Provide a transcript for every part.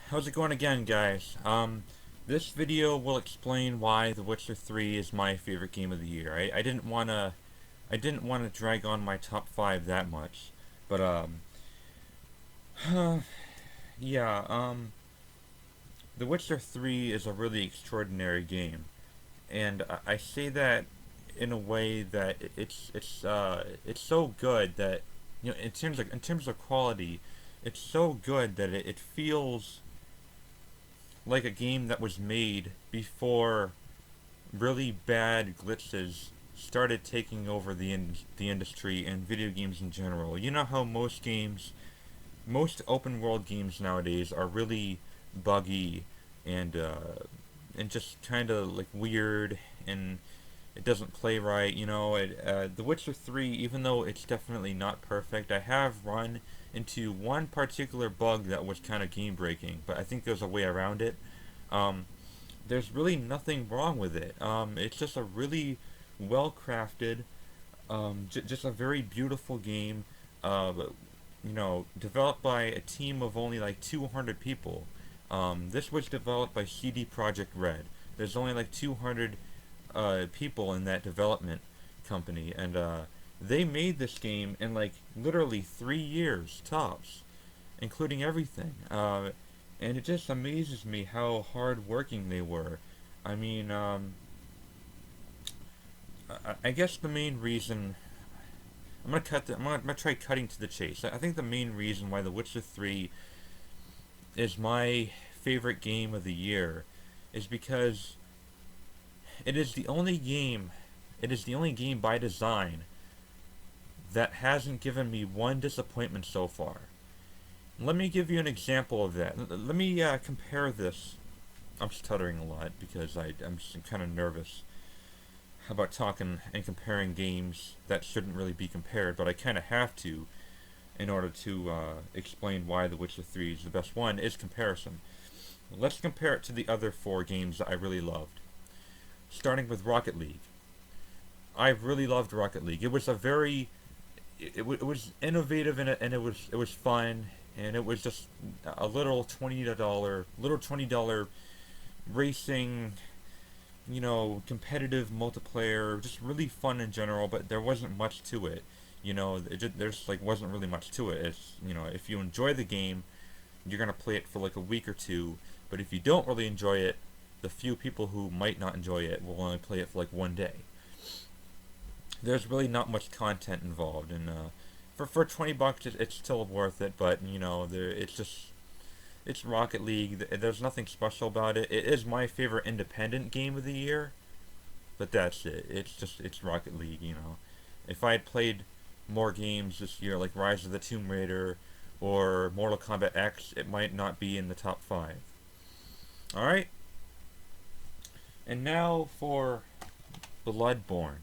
How's it going again, guys? This video will explain why The Witcher 3 is my favorite game of the year. I didn't wanna drag on my top 5 that much. But, yeah, The Witcher 3 is a really extraordinary game. And I say that in a way that it's so good that, in terms of quality, it's so good that it feels like a game that was made before really bad glitches started taking over the industry and video games in general. You know how most open world games nowadays are really buggy and and just kind of like weird, and it doesn't play right. The Witcher 3, even though it's definitely not perfect, I have run into one particular bug that was kind of game breaking, but I think there's a way around it. Um, there's really nothing wrong with it. It's just a really well crafted, just a very beautiful game. Developed by a team of only like 200 people. This was developed by CD Projekt Red. There's only like 200 people in that development company, and they made this game in like literally 3 years tops, including everything. And it just amazes me how hard working they were. I mean, I guess the main reason I'm gonna try cutting to the chase. I think the main reason why The Witcher 3 is my favorite game of the year is because it is the only game it is the only game by design that hasn't given me one disappointment so far. Let me give you an example of that. Let me compare this. I'm stuttering a lot because I'm kind of nervous about talking and comparing games that shouldn't really be compared, but I kind of have to in order to explain why The Witcher 3 is the best one, is comparison. Let's compare it to the other four games that I really loved. Starting with Rocket League. I really loved Rocket League. It was a very it was innovative in it, and it was fun, and it was just a little $20 racing, competitive multiplayer, just really fun in general. But there wasn't much to it. There's like wasn't really much to it. It's if you enjoy the game, you're gonna play it for like a week or two. But if you don't really enjoy it, the few people who might not enjoy it will only play it for like one day. There's really not much content involved, and for $20, it's still worth it. But it's Rocket League. There's nothing special about it. It is my favorite independent game of the year, but that's it. It's Rocket League. If I had played more games this year, like Rise of the Tomb Raider or Mortal Kombat X, it might not be in the top five. All right, and now for Bloodborne.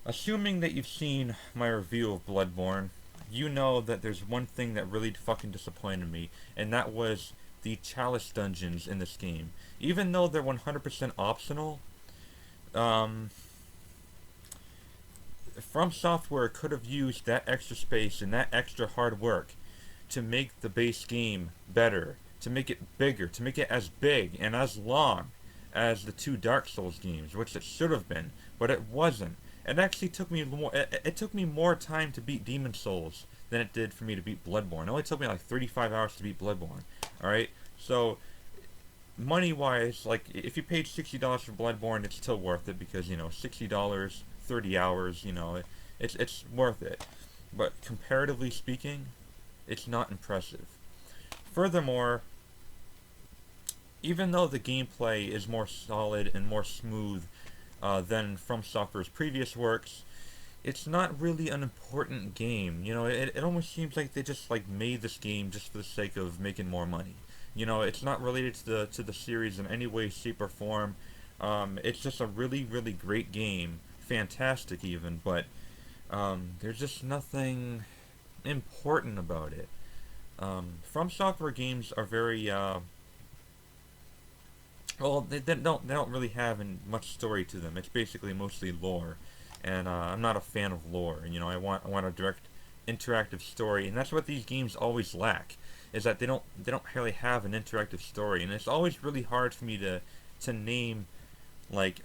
Assuming that you've seen my review of Bloodborne, you know that there's one thing that really fucking disappointed me, and that was the chalice dungeons in this game. Even though they're 100% optional, um, From Software could have used that extra space and that extra hard work to make the base game better, to make it bigger, to make it as big and as long as the two Dark Souls games, which it should have been, but it wasn't. It actually took me more. It took me more time to beat Demon Souls than it did for me to beat Bloodborne. It only took me like 35 hours to beat Bloodborne. All right, so money wise, like if you paid $60 for Bloodborne, it's still worth it because $60, 30 hours, it's worth it. But comparatively speaking, it's not impressive. Furthermore, even though the gameplay is more solid and more smooth than From Software's previous works, it's not really an important game. It almost seems like they just like made this game just for the sake of making more money. It's not related to the series in any way, shape, or form. It's just a really, really great game, fantastic even, but there's just nothing important about it. From Software games are very well, they don't really have much story to them. It's basically mostly lore, and I'm not a fan of lore. I want a direct interactive story, and that's what these games always lack. is that they don't really have an interactive story, and it's always really hard for me to name like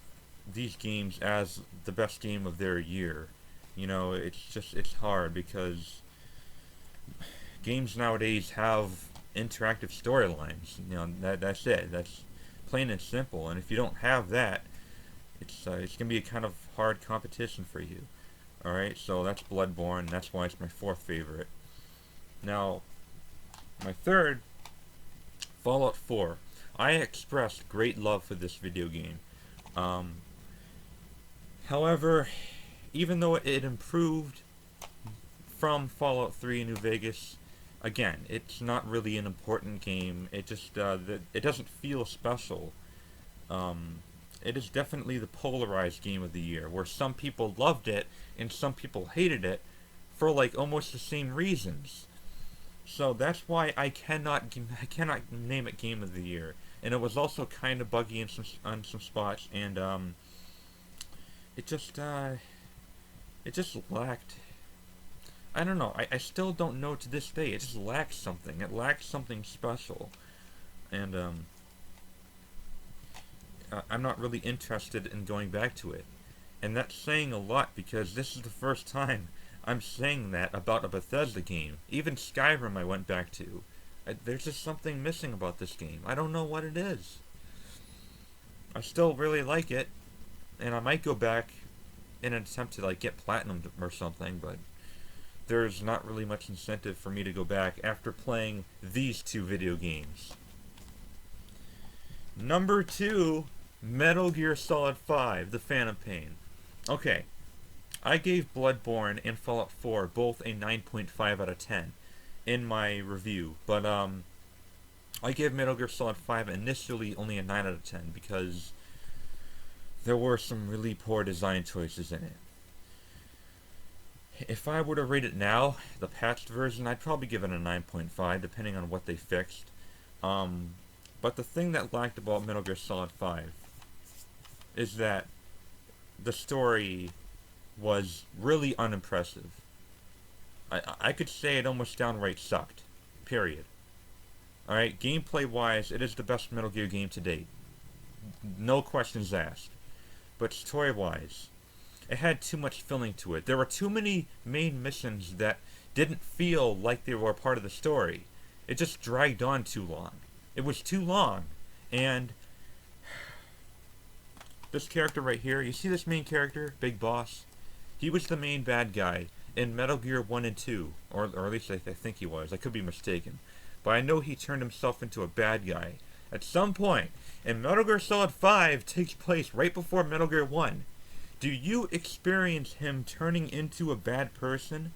these games as the best game of their year. You know, it's hard because games nowadays have interactive storylines. You know, that's it. That's plain and simple. And if you don't have that, it's gonna be a kind of hard competition for you. All right, so that's Bloodborne. That's why it's my fourth favorite. Now, my third, Fallout 4. I expressed great love for this video game. Um, However, even though it improved from Fallout 3 in New Vegas, again, it's not really an important game. It just it doesn't feel special. Um, it is definitely the polarized game of the year, where some people loved it and some people hated it for like almost the same reasons. So that's why I cannot name it game of the year. And it was also kind of buggy in some spots, and it just it just lacked. I don't know. I still don't know to this day. It just lacks something. It lacks something special, and I'm not really interested in going back to it. And that's saying a lot because this is the first time I'm saying that about a Bethesda game. Even Skyrim I went back to. There's just something missing about this game. I don't know what it is. I still really like it, and I might go back in an attempt to like get platinum or something, but there's not really much incentive for me to go back after playing these two video games. Number 2, Metal Gear Solid 5, The Phantom Pain. Okay, I gave Bloodborne and Fallout 4 both a 9.5 out of 10 in my review, but I gave Metal Gear Solid 5 initially only a 9 out of 10 because there were some really poor design choices in it. If I were to rate it now, the patched version, I'd probably give it a 9.5, depending on what they fixed. But the thing that lacked about Metal Gear Solid 5 is that the story was really unimpressive. I could say it almost downright sucked. Period. Alright, gameplay-wise, it is the best Metal Gear game to date. No questions asked. But story-wise, it had too much filling to it. There were too many main missions that didn't feel like they were part of the story. It just dragged on too long. It was too long. And this character right here, you see this main character, Big Boss? He was the main bad guy in Metal Gear 1 and 2. Or at least I think he was. I could be mistaken. But I know he turned himself into a bad guy at some point. And Metal Gear Solid 5 takes place right before Metal Gear 1. Do you experience him turning into a bad person?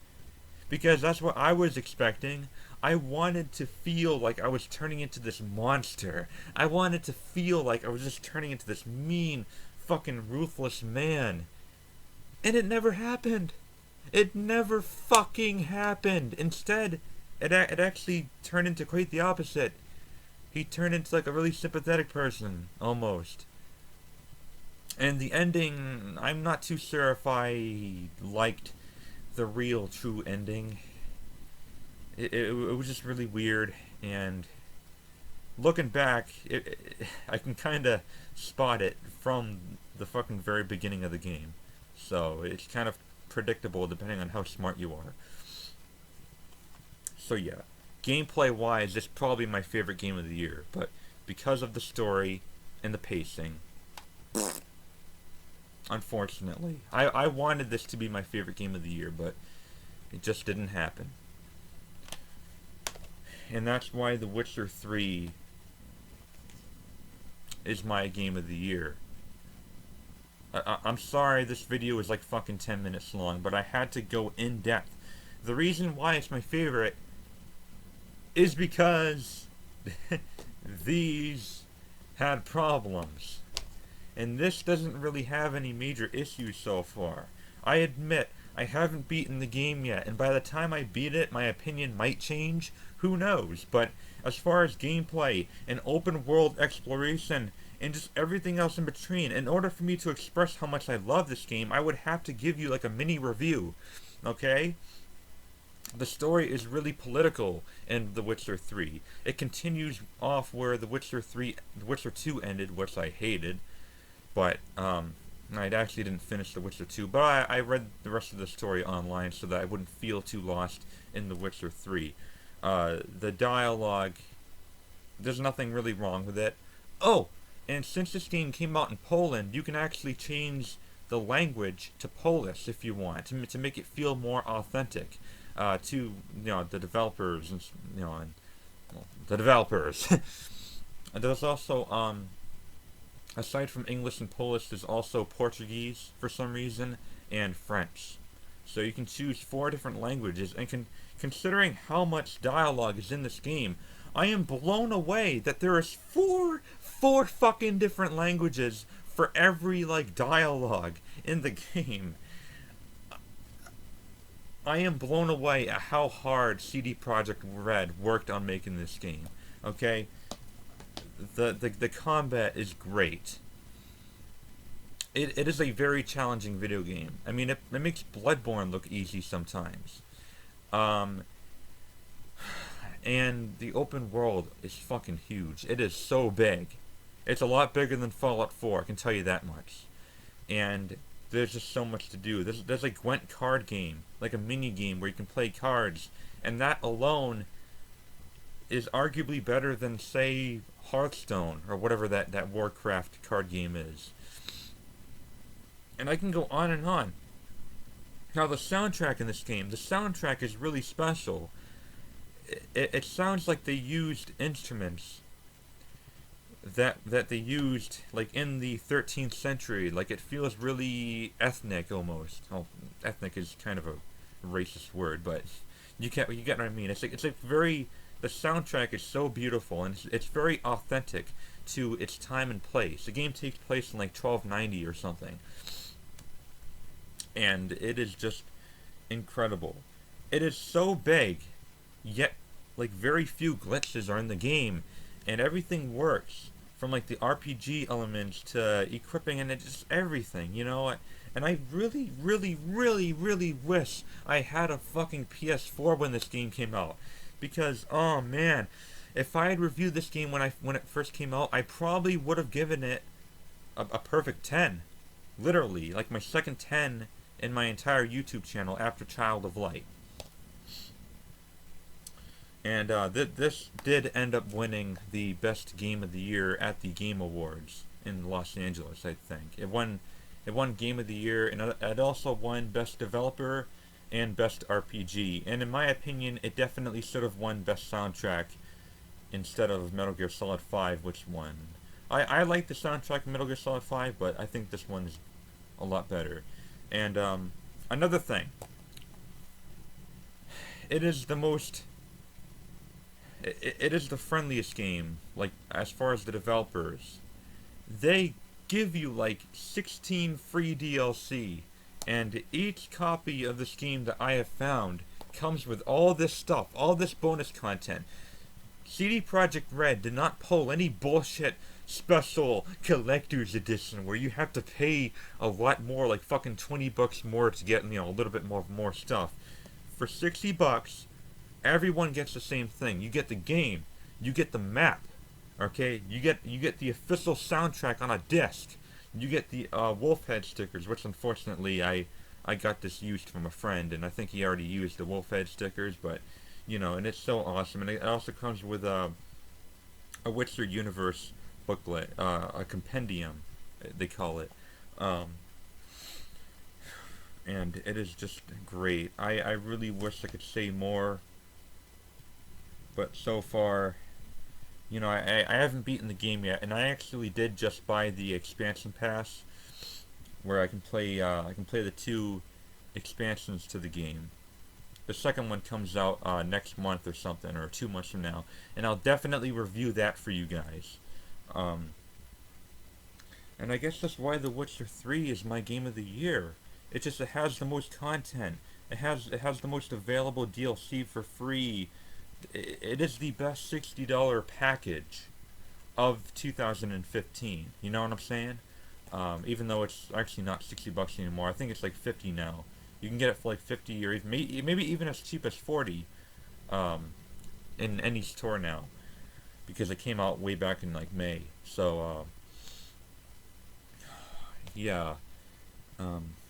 Because that's what I was expecting. I wanted to feel like I was turning into this monster. I wanted to feel like I was just turning into this mean, fucking ruthless man. And it never happened. It never fucking happened. Instead, it actually turned into quite the opposite. He turned into like a really sympathetic person, almost. And the ending, I'm not too sure if I liked the real, true ending. It was just really weird, and looking back, I can kind of spot it from the fucking very beginning of the game. So it's kind of predictable depending on how smart you are. So yeah, gameplay-wise, it's probably my favorite game of the year, but because of the story and the pacing, unfortunately. I wanted this to be my favorite game of the year, but it just didn't happen. And that's why The Witcher 3 is my game of the year. I'm sorry this video is like fucking 10 minutes long, but I had to go in depth. The reason why it's my favorite is because these had problems. And this doesn't really have any major issues so far. I admit, I haven't beaten the game yet, and by the time I beat it, my opinion might change. Who knows? But as far as gameplay and open world exploration and just everything else in between, in order for me to express how much I love this game, I would have to give you like a mini review. Okay? The story is really political in The Witcher 3. It continues off where The Witcher 2 ended, which I hated, but I actually didn't finish The Witcher 2, but I read the rest of the story online so that I wouldn't feel too lost in The Witcher 3. The dialogue, there's nothing really wrong with it. Oh, and since this game came out in Poland, you can actually change the language to Polish if you want to make it feel more authentic to the developers and well, the developers. And there's also aside from English and Polish, there's also Portuguese for some reason and French. So you can choose 4 different languages, and considering how much dialogue is in this game, I am blown away that there is four fucking different languages for every like dialogue in the game. I am blown away at how hard CD Projekt Red worked on making this game. Okay, the combat is great. It is a very challenging video game. I mean, it makes Bloodborne look easy sometimes. Um, and the open world is fucking huge. It is so big. It's a lot bigger than Fallout 4, I can tell you that much. And there's just so much to do. There's a Gwent card game, like a mini game where you can play cards, and that alone is arguably better than, say, Hearthstone or whatever that Warcraft card game is. And I can go on and on. Now the soundtrack in this game, the soundtrack is really special. It sounds like they used instruments that they used like in the 13th century. Like it feels really ethnic almost. Oh, ethnic is kind of a racist word, but you get what I mean. It's like very, the soundtrack is so beautiful, and it's very authentic to its time and place. The game takes place in like 1290 or something, and it is just incredible. It is so big, yet like very few glitches are in the game, and everything works from like the RPG elements to equipping, and it just everything, you know. And I really, really, really, really wish I had a fucking PS4 when this game came out, because oh man, if I had reviewed this game when it first came out, I probably would have given it a perfect 10, literally, like my second 10 in my entire YouTube channel after Child of Light. And this did end up winning the best game of the year at the Game Awards in Los Angeles, I think. It won Game of the Year, and it also won Best Developer and Best RPG. And in my opinion, it definitely should have won Best Soundtrack instead of Metal Gear Solid 5, which won. I like the soundtrack of Metal Gear Solid 5, but I think this one's a lot better. And another thing, it is the most it is the friendliest game, like as far as the developers. They give you like 16 free DLC, and each copy of this game that I have found comes with all this stuff, all this bonus content. CD Projekt Red did not pull any bullshit special collector's edition where you have to pay a lot more, like fucking $20 more to get, a little bit more stuff. For $60, everyone gets the same thing. You get the game, you get the map, okay? You get the official soundtrack on a disc. You get the wolf head stickers, which unfortunately I got this used from a friend, and I think he already used the wolf head stickers, but and it's so awesome. And it also comes with a Witcher Universe booklet, a compendium, they call it. And it is just great. I really wish I could say more, but so far, I haven't beaten the game yet, and I actually did just buy the expansion pass, where I can play the 2 expansions to the game. The second one comes out next month or something, or 2 months from now, and I'll definitely review that for you guys. And I guess that's why The Witcher 3 is my game of the year. It has the most content. It has the most available DLC for free. It is the best $60 package of 2015. You know what I'm saying? Even though it's actually not $60 anymore. I think it's like 50 now. You can get it for like 50 or even, maybe even as cheap as 40 um, in any store now because it came out way back in like May. So yeah.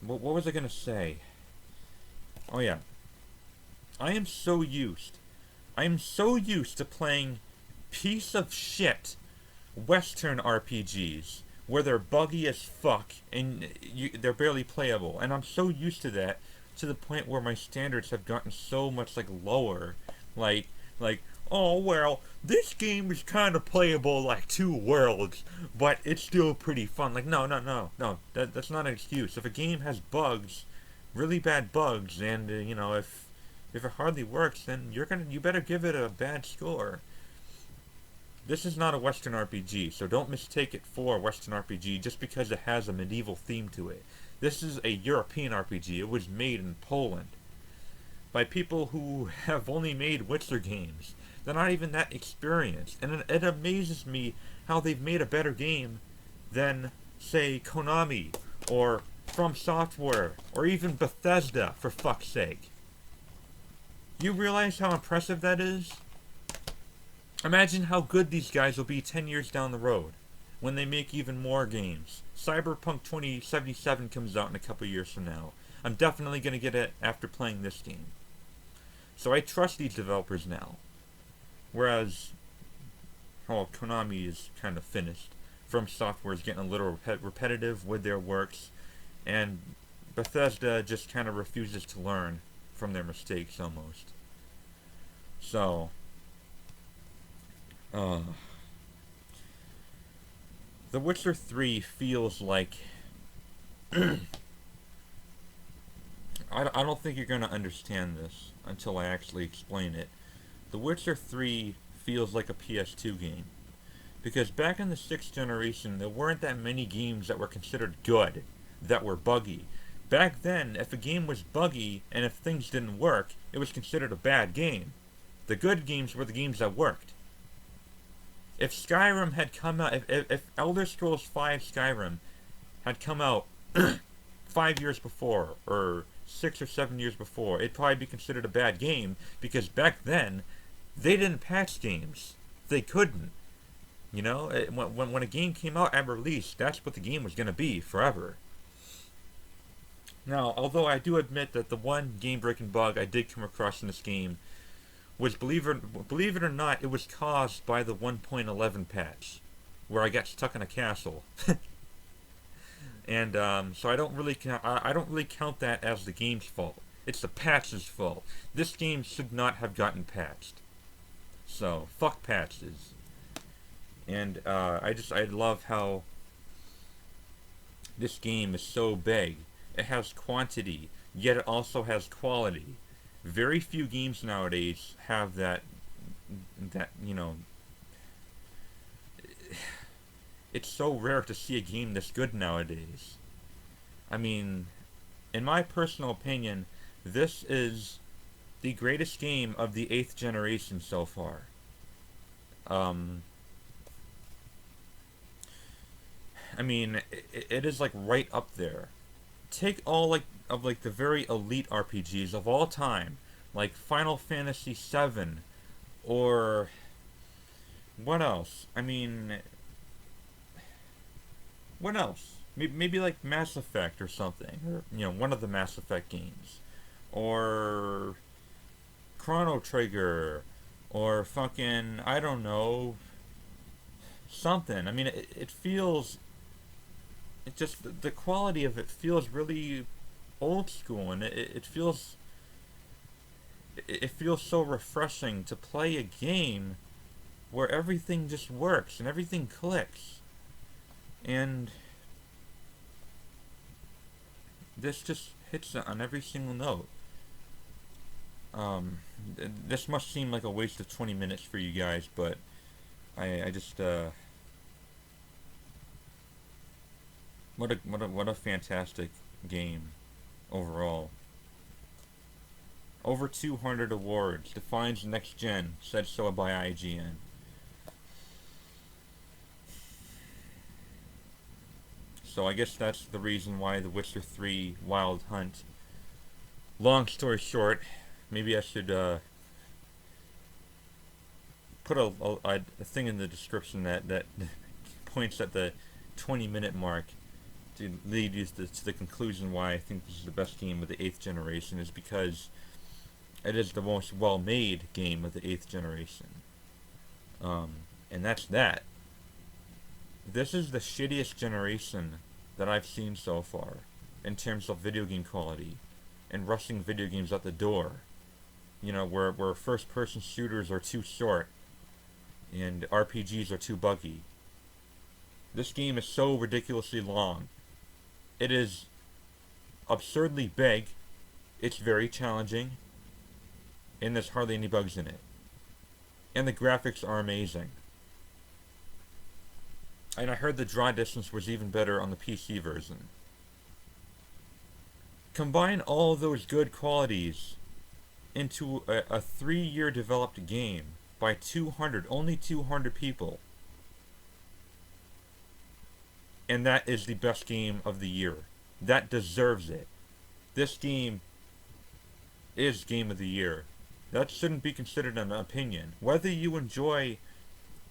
What was I gonna say? Oh yeah, I am so used. I am so used to playing piece of shit Western RPGs where they're buggy as fuck and they're barely playable, and I'm so used to that to the point where my standards have gotten so much like lower, like like oh well, this game is kind of playable like Two Worlds, but it's still pretty fun. Like no, that's not an excuse. If a game has bugs, really bad bugs, and if it hardly works, then you better give it a bad score. This is not a Western RPG, so don't mistake it for a Western RPG just because it has a medieval theme to it. This is a European RPG. It was made in Poland by people who have only made Witcher games. They're not even that experienced, and it amazes me how they've made a better game than, say, Konami or From Software or even Bethesda, for fuck's sake. You realize how impressive that is? Imagine how good these guys will be 10 years down the road when they make even more games. Cyberpunk 2077 comes out in a couple years from now. I'm definitely going to get it after playing this game. So I trust these developers now. Whereas, well, Konami is kind of finished. From Software is getting a little repetitive with their works. And Bethesda just kind of refuses to learn from their mistakes almost. So, Uh, The Witcher 3 feels like. I don't think you're going to understand this until I actually explain it. The Witcher 3 feels like a PS2 game. Because back in the 6th generation, there weren't that many games that were considered good, that were buggy. Back then, if a game was buggy and if things didn't work, it was considered a bad game. The good games were the games that worked. If Skyrim had come out, if Elder Scrolls V Skyrim had come out 5 years before, or 6 or 7 years before, it'd probably be considered a bad game because back then they didn't patch games. They couldn't. When a game came out at release, that's what the game was going to be forever. Now, although I do admit that the one game-breaking bug I did come across in this game was, believe it or not, it was caused by the 1.11 patch, where I got stuck in a castle, and so I don't really count that as the game's fault. It's the patch's fault. This game should not have gotten patched. So fuck patches. And I love how this game is so big. It has quantity, yet it also has quality. Very few games nowadays have that it's so rare to see a game this good nowadays. I mean, in my personal opinion, this is the greatest game of the 8th generation so far. I mean, it is like right up there. Take all of the very elite RPGs of all time, like Final Fantasy VII, or what else? I mean, what else? Maybe like Mass Effect or something, or one of the Mass Effect games, or Chrono Trigger, or fucking I don't know, something. I mean, it feels. It just the quality of it feels really old school, and it feels so refreshing to play a game where everything just works and everything clicks, and this just hits on every single note. This must seem like a waste of 20 minutes for you guys, but I just what a fantastic game overall. Over 200 awards, defines next gen, said so by IGN. So I guess that's the reason why The Witcher 3 Wild Hunt long story short, maybe I should put a thing in the description that points at the 20-minute mark to lead you to the conclusion why I think this is the best game of the 8th generation is because it is the most well-made game of the 8th generation. Um, and that's that. This is the shittiest generation that I've seen so far in terms of video game quality and rushing video games out the door. You know, where first-person shooters are too short and RPGs are too buggy. This game is so ridiculously long. It is absurdly big. It's very challenging. And there's hardly any bugs in it. And the graphics are amazing. And I heard the draw distance was even better on the PC version. Combine all those good qualities into a 3-year developed game by only 200 people. And that is the best game of the year. That deserves it. This game is game of the year. That shouldn't be considered an opinion. Whether you enjoy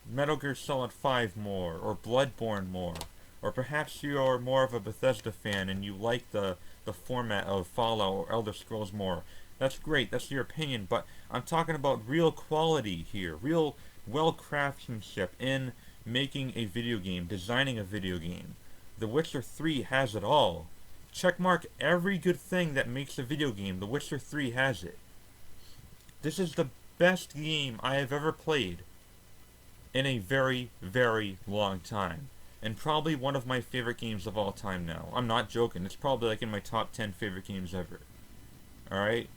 Metal Gear Solid 5 more, or Bloodborne more, or perhaps you are more of a Bethesda fan and you like the format of Fallout or Elder Scrolls more, that's great, that's your opinion, but I'm talking about real quality here, real well-craftsmanship in making a video game, designing a video game. The Witcher 3 has it all. Checkmark every good thing that makes a video game. The Witcher 3 has it. This is the best game I have ever played in a very, very long time. And probably one of my favorite games of all time now. I'm not joking. It's probably like in my top 10 favorite games ever. Alright?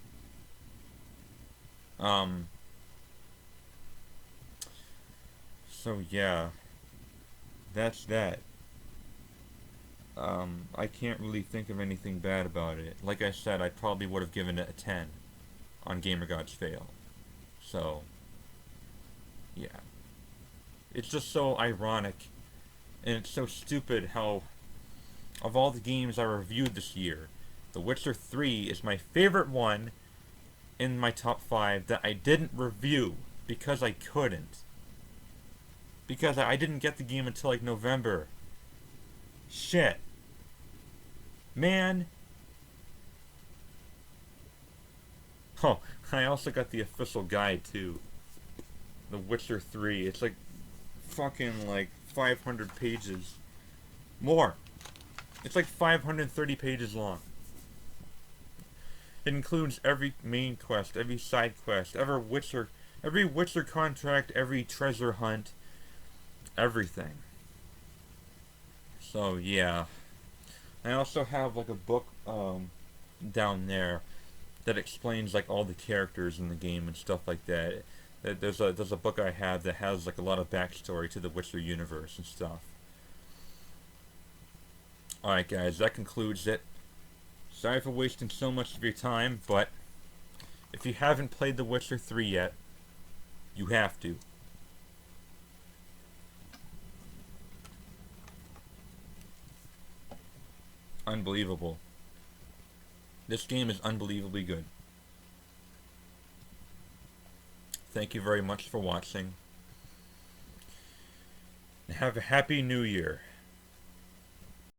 So yeah. That's that. I can't really think of anything bad about it. Like I said, I probably would have given it a 10 on GamerGod's Fail. So, yeah. It's just so ironic, and it's so stupid how, of all the games I reviewed this year, The Witcher 3 is my favorite one in my top 5 that I didn't review because I couldn't. Because I didn't get the game until like November. Shit. Man. Oh, I also got the official guide too. The Witcher 3. It's like fucking like 500 pages. More. It's like 530 pages long. It includes every main quest, every side quest, every Witcher contract, every treasure hunt, everything. So yeah. I also have like a book down there that explains like all the characters in the game and stuff like that. There's a book I have that has like a lot of backstory to the Witcher universe and stuff. Alright guys, that concludes it. Sorry for wasting so much of your time, but if you haven't played The Witcher 3 yet, you have to. Unbelievable. This game is unbelievably good. Thank you very much for watching. And have a happy new year.